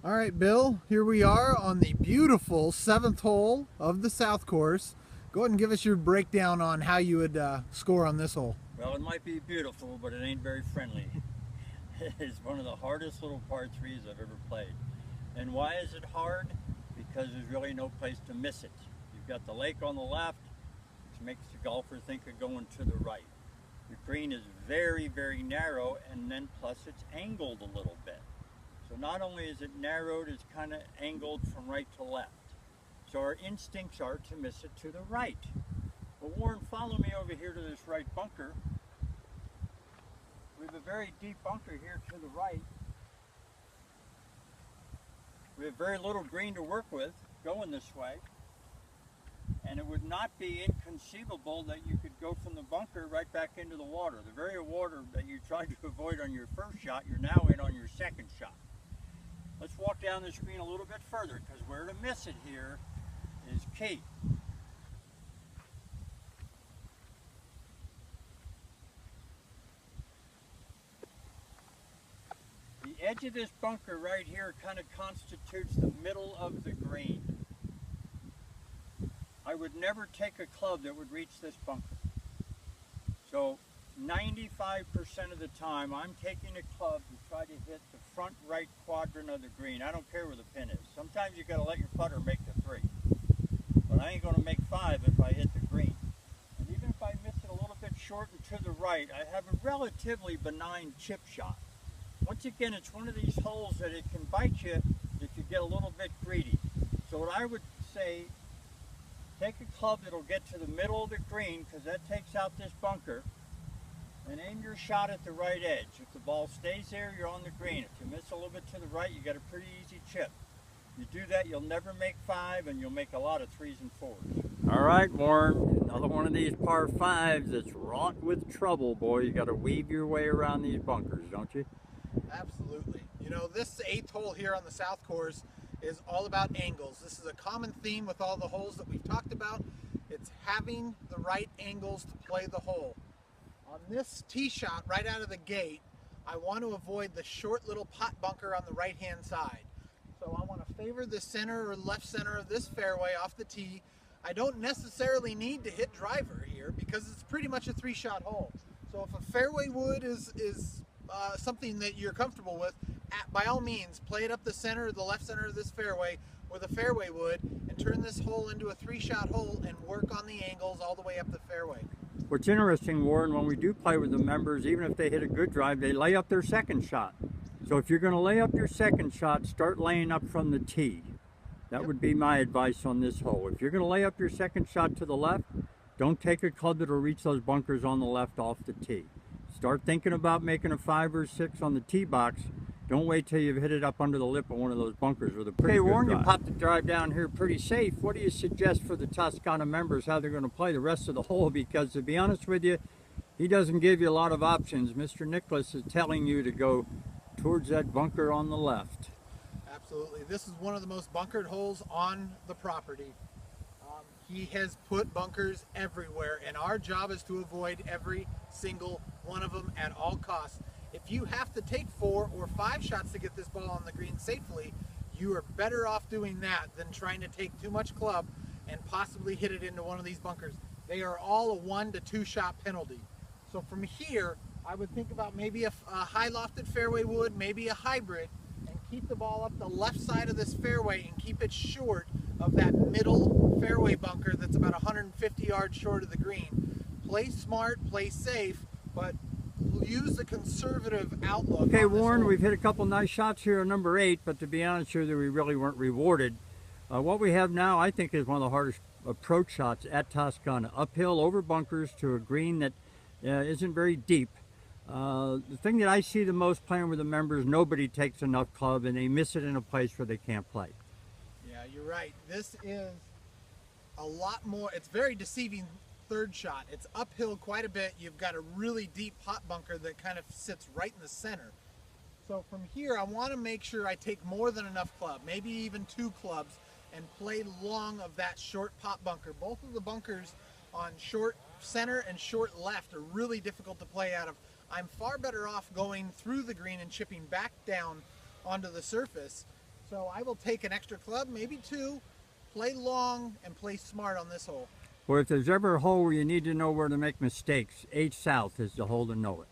All right, Bill, here we are on the beautiful seventh hole of the South Course. Go ahead and give us your breakdown on how you would score on this hole. Well, it might be beautiful, but it ain't very friendly. It's one of the hardest little par threes I've ever played. And why is it hard? Because there's really no place to miss it. You've got the lake on the left, which makes the golfer think of going to the right. The green is very, very narrow, and then plus it's angled a little bit. So not only is it narrowed, it's kind of angled from right to left. So our instincts are to miss it to the right. Well, Warren, follow me over here to this right bunker. We have a very deep bunker here to the right. We have very little green to work with going this way. And it would not be inconceivable that you could go from the bunker right back into the water. The very water that you tried to avoid on your first shot, you're now in on your second shot. Let's walk down the screen a little bit further, because where to miss it here is key. The edge of this bunker right here kind of constitutes the middle of the green. I would never take a club that would reach this bunker. So 95% of the time I'm taking a club to try to hit the front right quadrant of the green. I don't care where the pin is. Sometimes you got to let your putter make the 3. But I ain't going to make 5 if I hit the green. And even if I miss it a little bit short and to the right, I have a relatively benign chip shot. Once again, it's one of these holes that it can bite you if you get a little bit greedy. So what I would say, take a club that'll get to the middle of the green, because that takes out this bunker, and aim your shot at the right edge. If the ball stays there, you're on the green. If you miss a little bit to the right, you got a pretty easy chip. You do that, you'll never make 5, and you'll make a lot of 3s and 4s. All right, Warren, another one of these par 5s that's wrought with trouble, boy. You got to weave your way around these bunkers, don't you? Absolutely. You know, this eighth hole here on the South Course is all about angles. This is a common theme with all the holes that we've talked about. It's having the right angles to play the hole. On this tee shot right out of the gate, I want to avoid the short little pot bunker on the right hand side. So I want to favor the center or left center of this fairway off the tee. I don't necessarily need to hit driver here because it's pretty much a 3-shot hole. So if a fairway wood is something that you're comfortable with, by all means, play it up the center or the left center of this fairway with a fairway wood and turn this hole into a 3-shot hole and work on the angles all the way up the fairway. What's interesting, Warren, when we do play with the members, even if they hit a good drive, they lay up their second shot. So if you're going to lay up your second shot, start laying up from the tee. That would be my advice on this hole. If you're going to lay up your second shot to the left, don't take a club that will reach those bunkers on the left off the tee. Start thinking about making a 5 or 6 on the tee box. Don't wait till you've hit it up under the lip of one of those bunkers with a pretty good Warren, drive. You popped the drive down here pretty safe. What do you suggest for the Toscana members, how they're going to play the rest of the hole? Because to be honest with you, he doesn't give you a lot of options. Mr. Nicklaus is telling you to go towards that bunker on the left. Absolutely. This is one of the most bunkered holes on the property. He has put bunkers everywhere, and our job is to avoid every single one of them at all costs. If you have to take 4 or 5 shots to get this ball on the green safely, you are better off doing that than trying to take too much club and possibly hit it into one of these bunkers. They are all a 1 to 2 shot penalty. So from here, I would think about maybe a high lofted fairway wood, maybe a hybrid, and keep the ball up the left side of this fairway and keep it short of that middle fairway bunker that's about 150 yards short of the green. Play smart, play safe, but use the conservative outlook. Okay, Warren, we've hit a couple nice shots here on number 8, but to be honest with you, we really weren't rewarded. What we have now, I think, is one of the hardest approach shots at Toscana. Uphill over bunkers to a green that isn't very deep. The thing that I see the most playing with the members, nobody takes enough club and they miss it in a place where they can't play. Yeah, you're right. This is a lot more, it's very deceiving third shot. It's uphill quite a bit. You've got a really deep pot bunker that kind of sits right in the center. So from here, I want to make sure I take more than enough club, maybe even 2 clubs, and play long of that short pot bunker. Both of the bunkers on short center and short left are really difficult to play out of. I'm far better off going through the green and chipping back down onto the surface. So I will take an extra club, maybe two, play long, and play smart on this hole. Or if there's ever a hole where you need to know where to make mistakes, 8 south is the hole to know it.